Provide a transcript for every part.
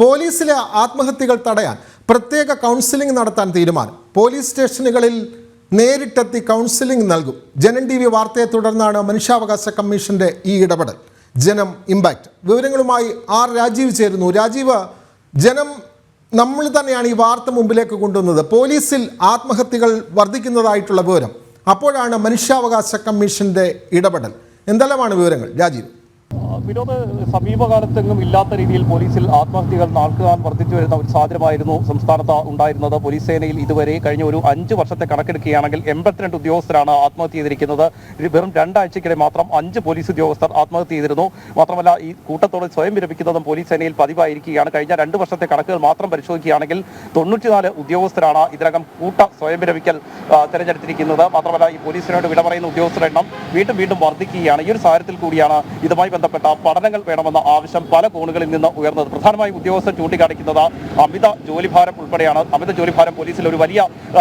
പോലീസിലെ ആത്മഹത്യകൾ തടയാൻ പ്രത്യേക കൗൺസിലിംഗ് നടത്താൻ തീരുമാനം. പോലീസ് സ്റ്റേഷനുകളിൽ നേരിട്ടെത്തി കൗൺസിലിംഗ് നൽകും. ജനം TV വാർത്തയെ തുടർന്നാണ് മനുഷ്യാവകാശ കമ്മീഷന്റെ ഈ ഇടപെടൽ. ജനം ഇമ്പാക്ട് വിവരങ്ങളുമായി ആർ രാജീവ് ചേരുന്നു. രാജീവ്, ജനം നമ്മൾ തന്നെയാണ് ഈ വാർത്ത മുമ്പിലേക്ക് കൊണ്ടുവന്നത്. പോലീസിൽ ആത്മഹത്യകൾ വർദ്ധിക്കുന്നതായിട്ടുള്ള വിവരം. അപ്പോഴാണ് മനുഷ്യാവകാശ കമ്മീഷന്റെ ഇടപെടൽ. എന്തെല്ലാമാണ് വിവരങ്ങൾ രാജീവ്? വിനോദ്, സമീപകാലത്തെങ്ങും ഇല്ലാത്ത രീതിയിൽ പോലീസിൽ ആത്മഹത്യകൾ നാൾക്കുനാൾ വർദ്ധിച്ചു വരുന്ന ഒരു സാഹചര്യമായിരുന്നു സംസ്ഥാനത്ത് ഉണ്ടായിരുന്നത്. പോലീസ് സേനയിൽ ഇതുവരെ കഴിഞ്ഞ ഒരു 5 വർഷത്തെ കണക്കെടുക്കുകയാണെങ്കിൽ 82 ഉദ്യോഗസ്ഥരാണ് ആത്മഹത്യ ചെയ്തിരിക്കുന്നത്. വെറും 2 ആഴ്ചയ്ക്കിടെ മാത്രം 5 പോലീസ് ഉദ്യോഗസ്ഥർ ആത്മഹത്യ ചെയ്തിരുന്നു. മാത്രമല്ല, ഈ കൂട്ടത്തോട് സ്വയം വിരമിക്കുന്നതും പോലീസ് സേനയിൽ പതിവായിരിക്കുകയാണ്. കഴിഞ്ഞ 2 വർഷത്തെ കണക്കുകൾ മാത്രം പരിശോധിക്കുകയാണെങ്കിൽ 94 ഉദ്യോഗസ്ഥരാണ് ഇതിനകം കൂട്ട സ്വയം വിരമിക്കൽ തെരഞ്ഞെടുത്തിരിക്കുന്നത്. മാത്രമല്ല, ഈ പോലീസ് സേനയോട് വിട പറയുന്ന ഉദ്യോഗസ്ഥരുടെ എണ്ണം വീണ്ടും വർദ്ധിക്കുകയാണ്. ഈ ഒരു സാഹചര്യത്തിൽ കൂടിയാണ് ഇതുമായി ബന്ധപ്പെട്ട പഠനങ്ങൾ വേണമെന്ന ആവശ്യം പല കോണുകളിൽ നിന്ന് ഉയർന്നത്. പ്രധാനമായും ഉദ്യോഗസ്ഥർ ചൂണ്ടിക്കാണിക്കുന്നത് അമിത ജോലിഭാരം ഉൾപ്പെടെയാണ്. അമിത ജോലിഭാരം പോലീസിൽ ഒരു വലിയ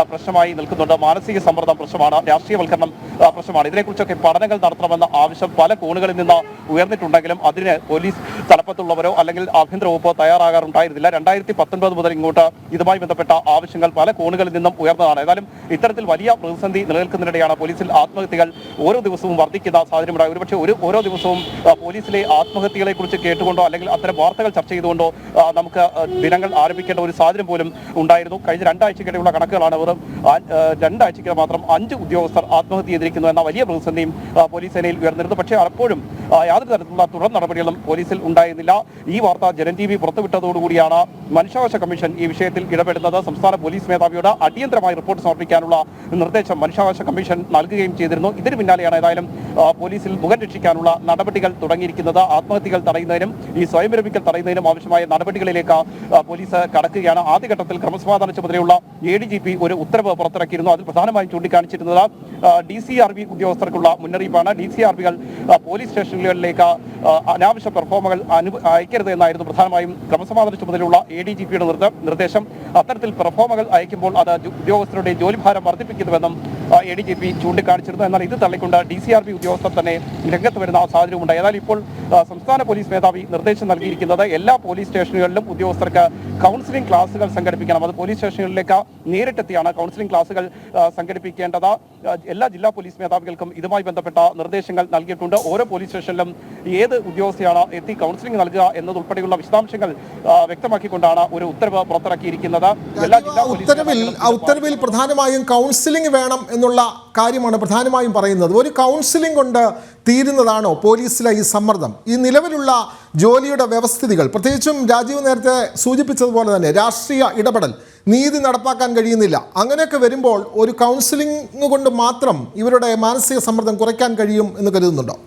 പ്രശ്നമായി നിൽക്കുന്നുണ്ട്. മാനസിക സമ്മർദ്ദം പ്രശ്നമാണ്, രാഷ്ട്രീയവൽക്കരണം പ്രശ്നമാണ്. ഇതിനെക്കുറിച്ചൊക്കെ പഠനങ്ങൾ നടത്തണമെന്ന ആവശ്യം പല കോണുകളിൽ നിന്ന് ഉയർന്നിട്ടുണ്ടെങ്കിലും അതിന് പോലീസ് തലപ്പത്തുള്ളവരോ അല്ലെങ്കിൽ ആഭ്യന്തര വകുപ്പ് തയ്യാറാകാറുണ്ടായിരുന്നില്ല. 2019 മുതൽ ഇങ്ങോട്ട് ഇതുമായി ബന്ധപ്പെട്ട ആവശ്യങ്ങൾ പല കോണുകളിൽ നിന്നും ഉയർന്നതാണ്. ഏതായാലും ഇത്തരത്തിൽ വലിയ പ്രതിസന്ധി നിലനിൽക്കുന്നതിനിടെയാണ് പോലീസിൽ ആത്മഹത്യകൾ ഓരോ ദിവസവും വർദ്ധിക്കുന്ന സാഹചര്യമുണ്ടായി. ഒരുപക്ഷെ ഓരോ ദിവസവും പോലീസിലെ ആത്മഹത്യകളെ കുറിച്ച് കേട്ടുകൊണ്ടോ അല്ലെങ്കിൽ അത്തരം വാർത്തകൾ ചർച്ച ചെയ്തുകൊണ്ടോ നമുക്ക് ദിനങ്ങൾ ആരംഭിക്കേണ്ട ഒരു സാഹചര്യം പോലും ഉണ്ടായിരുന്നു. കഴിഞ്ഞ 2 ആഴ്ചക്കിടെയുള്ള കണക്കുകളാണ്. വെറും 2 ആഴ്ചയ്ക്ക് മാത്രം 5 ഉദ്യോഗസ്ഥർ ആത്മഹത്യ ചെയ്തിരിക്കുന്നു എന്ന വലിയ പ്രതിസന്ധിയും പോലീസ് സേനയിൽ ഉയർന്നിരുന്നു. പക്ഷേ അപ്പോഴും യാതൊരു തരത്തിലുള്ള തുടർ നടപടികളും പോലീസിൽ ഉണ്ടായിരുന്നില്ല. ഈ വാർത്ത ജനം TV പുറത്തുവിട്ടതോടുകൂടിയാണ് മനുഷ്യാവകാശ കമ്മീഷൻ ഈ വിഷയത്തിൽ ഇടപെടുന്നത്. സംസ്ഥാന പോലീസ് മേധാവിയോട് അടിയന്തരമായി റിപ്പോർട്ട് സമർപ്പിക്കാനുള്ള നിർദ്ദേശം മനുഷ്യാവകാശ കമ്മീഷൻ നൽകുകയും ചെയ്തിരുന്നു. ഇതിന് പിന്നാലെയാണ് ഏതായാലും പോലീസിൽ മുഖം രക്ഷിക്കാനുള്ള നടപടികൾ തുടങ്ങിയിരിക്കുന്നത്. ആത്മഹത്യകൾ തടയുന്നതിനും ഈ സ്വയം വിരമിക്കൽ തടയുന്നതിനും ആവശ്യമായ നടപടികളിലേക്ക് പോലീസ് കടക്കുകയാണ്. ആദ്യഘട്ടത്തിൽ ക്രമസമാധാന ചുമതലയുള്ള ADGP ഒരു ഉത്തരവ് പുറത്തിറക്കിയിരുന്നു. അതിൽ പ്രധാനമായും ചൂണ്ടിക്കാണിച്ചിരുന്നത് DCRB ഉദ്യോഗസ്ഥർക്കുള്ള മുന്നറിയിപ്പാണ്. DCRBകൾ പോലീസ് സ്റ്റേഷനുകളിലേക്ക് അനാവശ്യ പെർഫോമുകൾ അയക്കരുത് എന്നായിരുന്നു പ്രധാനമായും ക്രമസമാധാന ചുമതലയുള്ള ADGPയുടെ നിർദ്ദേശം. അത്തരത്തിൽ പെർഫോമുകൾ അയക്കുമ്പോൾ അത് ഉദ്യോഗസ്ഥരുടെ ജോലിഭാരം വർദ്ധിപ്പിക്കുന്നുവെന്നും ADGP ചൂണ്ടിക്കാണിച്ചിരുന്നു. എന്നാൽ ഇത് തള്ളിക്കൊണ്ട് DCRB ഉദ്യോഗസ്ഥർ തന്നെ രംഗത്ത് വരുന്ന സാഹചര്യം ഉണ്ടായി. എന്നാൽ ഇപ്പോൾ സംസ്ഥാന പോലീസ് മേധാവി നിർദ്ദേശം നൽകിയിരിക്കുന്നത് എല്ലാ പോലീസ് സ്റ്റേഷനുകളിലും ഉദ്യോഗസ്ഥർക്ക് കൗൺസിലിംഗ് ക്ലാസുകൾ സംഘടിപ്പിക്കണം. അത് പോലീസ് സ്റ്റേഷനുകളിലേക്ക് നേരിട്ടെത്തിയാണ് കൗൺസിലിംഗ് ക്ലാസുകൾ സംഘടിപ്പിക്കേണ്ടത്. എല്ലാ ജില്ലാ പോലീസ് മേധാവികൾക്കും ഇതുമായി ബന്ധപ്പെട്ട നിർദ്ദേശങ്ങൾ നൽകിയിട്ടുണ്ട്. ഓരോ പോലീസ് സ്റ്റേഷനിലും ഏത് ഉദ്യോഗസ്ഥയാണ് എത്തി കൗൺസിലിംഗ് നൽകുക എന്നതുൾപ്പെടെയുള്ള വിശദാംശങ്ങൾ വ്യക്തമാക്കിക്കൊണ്ടാണ് ഒരു ഉത്തരവ് പുറത്തിറക്കിയിരിക്കുന്നത്. എല്ലാ ജില്ലാ ഉത്തരവിൽ പ്രധാനമായും കൗൺസിലിംഗ് വേണം എന്നുള്ള കാര്യമാണ് പ്രധാനമായും പറയുന്നത്. ഒരു കൗൺസിലിംഗ് കൊണ്ട് തീരുന്നതാണോ പോലീസിലെ ഈ സമ്മർദ്ദം? ഈ നിലവിലുള്ള ജോലിയുടെ വ്യവസ്ഥിതികൾ, പ്രത്യേകിച്ചും രാജീവ് നേരത്തെ സൂചിപ്പിച്ചതുപോലെ തന്നെ രാഷ്ട്രീയ ഇടപെടൽ, നീതി നടപ്പാക്കാൻ കഴിയുന്നില്ല. അങ്ങനെയൊക്കെ വരുമ്പോൾ ഒരു കൗൺസിലിംഗ് കൊണ്ട് മാത്രം ഇവരുടെ മാനസിക സമ്മർദ്ദം കുറയ്ക്കാൻ കഴിയും എന്ന് കരുതുന്നുണ്ടോ?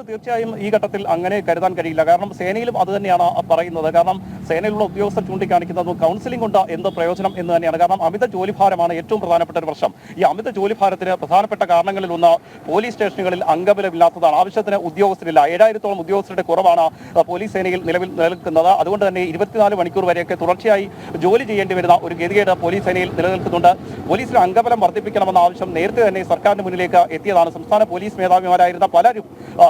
തീർച്ചയായും ഈ ഘട്ടത്തിൽ അങ്ങനെ കരുതാൻ കഴിയില്ല. കാരണം സേനയിലും അത് തന്നെയാണ് പറയുന്നത്. കാരണം സേനയിലുള്ള ഉദ്യോഗസ്ഥർ ചൂണ്ടിക്കാണിക്കുന്നത് കൗൺസിലിംഗ് കൊണ്ട് എന്ത് പ്രയോജനം എന്ന് തന്നെയാണ്. കാരണം അമിത ജോലിഭാരമാണ് ഏറ്റവും പ്രധാനപ്പെട്ട ഒരു പ്രശ്നം. ഈ അമിത ജോലിഭാരത്തിന് പ്രധാനപ്പെട്ട കാരണങ്ങളിൽ ഒന്ന് പോലീസ് സ്റ്റേഷനുകളിൽ അംഗബലമില്ലാത്തതാണ്. ആവശ്യത്തിന് ഉദ്യോഗസ്ഥരില്ല. 7000-ഓളം ഉദ്യോഗസ്ഥരുടെ കുറവാണ് പോലീസ് സേനയിൽ നിലനിൽക്കുന്നത്. അതുകൊണ്ട് തന്നെ 24 മണിക്കൂർ വരെയൊക്കെ തുടർച്ചയായി ജോലി ചെയ്യേണ്ടി വരുന്ന ഒരു ഗതികേട് പോലീസ് സേനയിൽ നിലനിൽക്കുന്നുണ്ട്. പോലീസിലെ അംഗബലം വർദ്ധിപ്പിക്കണമെന്ന ആവശ്യം നേരത്തെ തന്നെ സർക്കാരിന് മുന്നിലേക്ക് എത്തിയതാണ്. സംസ്ഥാന പോലീസ് മേധാവിമാരായിരുന്ന പലരും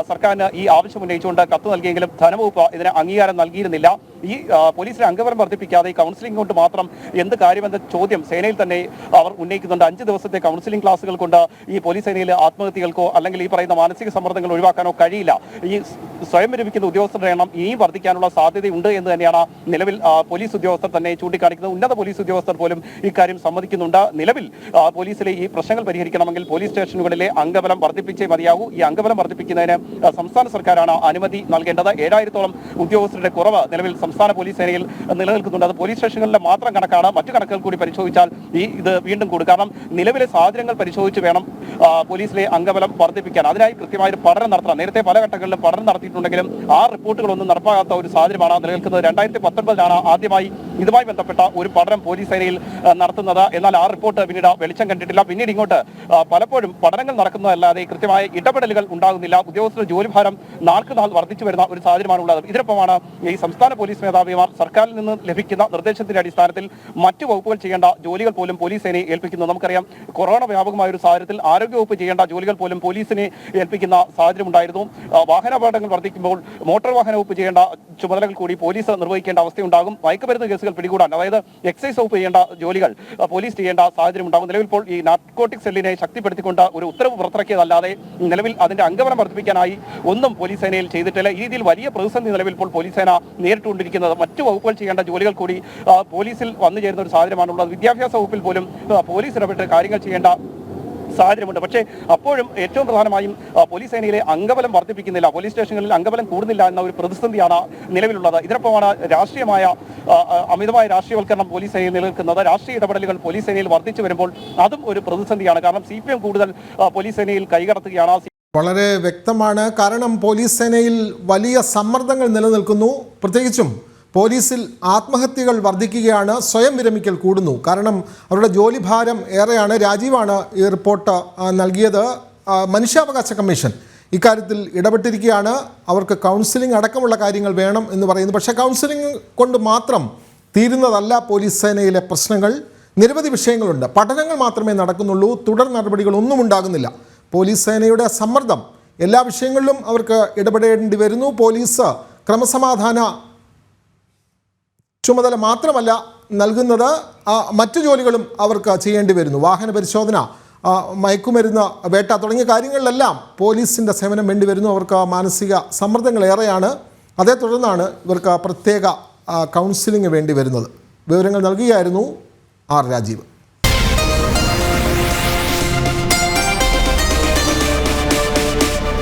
സർക്കാരിന് ഈ ആവശ്യം ഉന്നയിച്ചുകൊണ്ട് കത്ത് നൽകിയെങ്കിലും ധനവകുപ്പ് ഇതിന് അംഗീകാരം നൽകിയിരുന്നില്ല. ഈ പോലീസിലെ അംഗബലം വർദ്ധിപ്പിക്കാതെ കൗൺസിലിംഗ് കൊണ്ട് മാത്രം എന്ത് കാര്യമെന്ന ചോദ്യം സേനയിൽ തന്നെ അവർ ഉന്നയിക്കുന്നുണ്ട്. 5 ദിവസത്തെ കൗൺസിലിംഗ് ക്ലാസുകൾ കൊണ്ട് ഈ പോലീസ് സേനയിലെ ആത്മഹത്യകൾക്കോ അല്ലെങ്കിൽ ഈ പറയുന്ന മാനസിക സമ്മർദ്ദങ്ങൾ ഒഴിവാക്കാനോ കഴിയില്ല. ഈ സ്വയം വിരമിക്കുന്ന ഉദ്യോഗസ്ഥരുടെ എണ്ണം ഇനിയും വർദ്ധിക്കാനുള്ള സാധ്യതയുണ്ട് എന്ന് തന്നെയാണ് നിലവിൽ പോലീസ് ഉദ്യോഗസ്ഥർ തന്നെ ചൂണ്ടിക്കാണിക്കുന്നത്. ഉന്നത പോലീസ് ഉദ്യോഗസ്ഥർ പോലും ഇക്കാര്യം സമ്മതിക്കുന്നുണ്ട്. നിലവിൽ പോലീസിലെ ഈ പ്രശ്നങ്ങൾ പരിഹരിക്കണമെങ്കിൽ പോലീസ് സ്റ്റേഷനുകളിലെ അംഗബലം വർദ്ധിപ്പിച്ചേ മതിയാകൂ. ഈ അംഗബലം വർദ്ധിപ്പിക്കുന്നതിന് സംസ്ഥാന സർക്കാരാണ് അനുമതി നൽകേണ്ടത്. 7000-ഓളം ഉദ്യോഗസ്ഥരുടെ കുറവ് നിലവിൽ സംസ്ഥാന പോലീസ് സേനയിൽ നിലനിൽക്കുന്നുണ്ട്. അത് പോലീസ് സ്റ്റേഷനുകളിലെ മാത്രം കണക്കാണ്. മറ്റു കണക്കുകൾ കൂടി പരിശോധിച്ചാൽ ഇത് വീണ്ടും കൂടും. കാരണം നിലവിലെ സാഹചര്യങ്ങൾ പരിശോധിച്ച് വേണം പോലീസിലെ അംഗബലം വർദ്ധിപ്പിക്കാൻ. അതിനായി കൃത്യമായൊരു പഠനം നടത്തണം. നേരത്തെ പല ഘട്ടങ്ങളിലും പഠനം നടത്തിയിട്ടുണ്ടെങ്കിലും ആ റിപ്പോർട്ടുകളൊന്നും നടപ്പാകാത്ത ഒരു സാഹചര്യമാണ് നിലനിൽക്കുന്നത്. 2019 ആദ്യമായി ഇതുമായി ബന്ധപ്പെട്ട ഒരു പഠനം പോലീസ് സേനയിൽ നടത്തുന്നത്. എന്നാൽ ആ റിപ്പോർട്ട് പിന്നീട് വെളിച്ചം കണ്ടിട്ടില്ല. പിന്നീട് ഇങ്ങോട്ട് പലപ്പോഴും പഠനങ്ങൾ നടക്കുന്നതല്ലാതെ കൃത്യമായ ഇടപെടലുകൾ ഉണ്ടാകുന്നില്ല. ഉദ്യോഗസ്ഥരുടെ ജോലിഭാരം നാൾക്കുനാൾ വർദ്ധിച്ചു വരുന്ന ഒരു സാഹചര്യമാണ് ഉള്ളത്. ഇതിനൊപ്പമാണ് ഈ സംസ്ഥാന പോലീസ് മേധാവിമാർ സർക്കാരിൽ നിന്ന് ലഭിക്കുന്ന നിർദ്ദേശത്തിന്റെ അടിസ്ഥാനത്തിൽ മറ്റു വകുപ്പുകൾ ചെയ്യേണ്ട ജോലികൾ പോലും പോലീസ് സേനയെ ഏൽപ്പിക്കുന്നു. നമുക്കറിയാം, കൊറോണ വ്യാപകമായ ഒരു സാഹചര്യത്തിൽ ആരോഗ്യവകുപ്പ് ചെയ്യേണ്ട ജോലികൾ പോലും പോലീസിനെ ഏൽപ്പിക്കുന്ന സാഹചര്യം ഉണ്ടായിരുന്നു. വാഹനാപകടങ്ങൾ വർദ്ധിക്കുമ്പോൾ മോട്ടോർ വാഹന വകുപ്പ് ചെയ്യേണ്ട ചുമതലകൾ കൂടി പോലീസ് നിർവഹിക്കേണ്ട അവസ്ഥയുണ്ടാകും. മയക്കുമരുന്ന് കേസുകൾ പിടികൂടാൻ, അതായത് എക്സൈസ് വകുപ്പ് ചെയ്യേണ്ട ജോലികൾ പോലീസ് ചെയ്യേണ്ട സാഹചര്യം ഉണ്ടാകും. നിലവിൽ ഇപ്പോൾ ഈ നാർക്കോട്ടിക് സെല്ലിനെ ശക്തിപ്പെടുത്തിക്കൊണ്ട് ഒരു ഉത്തരവ് പുറത്തിറക്കിയതല്ലാതെ നിലവിൽ അതിന്റെ അംഗബലം വർദ്ധിപ്പിക്കാനായി ഒന്നും പോലീസ് സേനയിൽ ചെയ്തിട്ടില്ല. ഈ രീതിയിൽ വലിയ പ്രതിസന്ധി നിലവിൽ ഇപ്പോൾ പോലീസ് സേന നേരിട്ടുകൊണ്ടിരിക്കുന്നത്. മറ്റു വകുപ്പുകൾ ചെയ്യേണ്ട ജോലികൾ കൂടി പോലീസിൽ വന്നു ചേരുന്ന ഒരു സാഹചര്യമാണുള്ളത്. വിദ്യാഭ്യാസ വകുപ്പിൽ പോലും പോലീസ് ഇടപെട്ട് കാര്യങ്ങൾ ചെയ്യേണ്ട സാഹചര്യമുണ്ട്. പക്ഷേ അപ്പോഴും ഏറ്റവും പ്രധാനമായും പോലീസ് സേനയിലെ അംഗബലം വർദ്ധിപ്പിക്കുന്നില്ല, പോലീസ് സ്റ്റേഷനുകളിൽ അംഗബലം കൂടുന്നില്ല എന്ന ഒരു പ്രതിസന്ധിയാണ് നിലവിലുള്ളത്. ഇതിനൊപ്പമാണ് രാഷ്ട്രീയമായ അമിതമായ രാഷ്ട്രീയവൽക്കരണം പോലീസ് സേനയിൽ നിലനിൽക്കുന്നത്. രാഷ്ട്രീയ ഇടപെടലുകൾ പോലീസ് സേനയിൽ വർദ്ധിച്ചു വരുമ്പോൾ അതും ഒരു പ്രതിസന്ധിയാണ്. കാരണം CPM കൂടുതൽ പോലീസ് സേനയിൽ കൈകടത്തുകയാണ്. വളരെ വ്യക്തമാണ്. കാരണം പോലീസ് സേനയിൽ വലിയ സമ്മർദ്ദങ്ങൾ നിലനിൽക്കുന്നു. പ്രത്യേകിച്ചും പോലീസിൽ ആത്മഹത്യകൾ വർദ്ധിക്കുകയാണ്, സ്വയം വിരമിക്കൽ കൂടുന്നു. കാരണം അവരുടെ ജോലിഭാരം ഏറെയാണ്. രാജീവാണ് ഈ റിപ്പോർട്ട് നൽകിയത്. മനുഷ്യാവകാശ കമ്മീഷൻ ഇക്കാര്യത്തിൽ ഇടപെട്ടിരിക്കുകയാണ്. അവർക്ക് കൗൺസിലിംഗ് അടക്കമുള്ള കാര്യങ്ങൾ വേണം എന്ന് പറയുന്നു. പക്ഷേ കൗൺസിലിംഗ് കൊണ്ട് മാത്രം തീരുന്നതല്ല പോലീസ് സേനയിലെ പ്രശ്നങ്ങൾ. നിരവധി വിഷയങ്ങളുണ്ട്. പഠനങ്ങൾ മാത്രമേ നടക്കുന്നുള്ളൂ, തുടർ നടപടികളൊന്നും ഉണ്ടാകുന്നില്ല. പോലീസ് സേനയുടെ സമ്മർദ്ദം എല്ലാ വിഷയങ്ങളിലും അവർക്ക് ഇടപെടേണ്ടി വരുന്നു. പോലീസ് ക്രമസമാധാന ചുമതല മാത്രമല്ല നൽകുന്നത്, മറ്റു ജോലികളും അവർക്ക് ചെയ്യേണ്ടി വരുന്നു. വാഹന പരിശോധന, മയക്കുമരുന്ന് വേട്ട തുടങ്ങിയ കാര്യങ്ങളിലെല്ലാം പോലീസിൻ്റെ സേവനം വേണ്ടി വരുന്നു. അവർക്ക് മാനസിക സമ്മർദ്ദങ്ങൾ ഏറെയാണ്. അതേ തുടർന്നാണ് ഇവർക്ക് പ്രത്യേക കൗൺസിലിംഗ് വേണ്ടി വരുന്നത്. വിവരങ്ങൾ നൽകുകയായിരുന്നു ആർ രാജീവ്.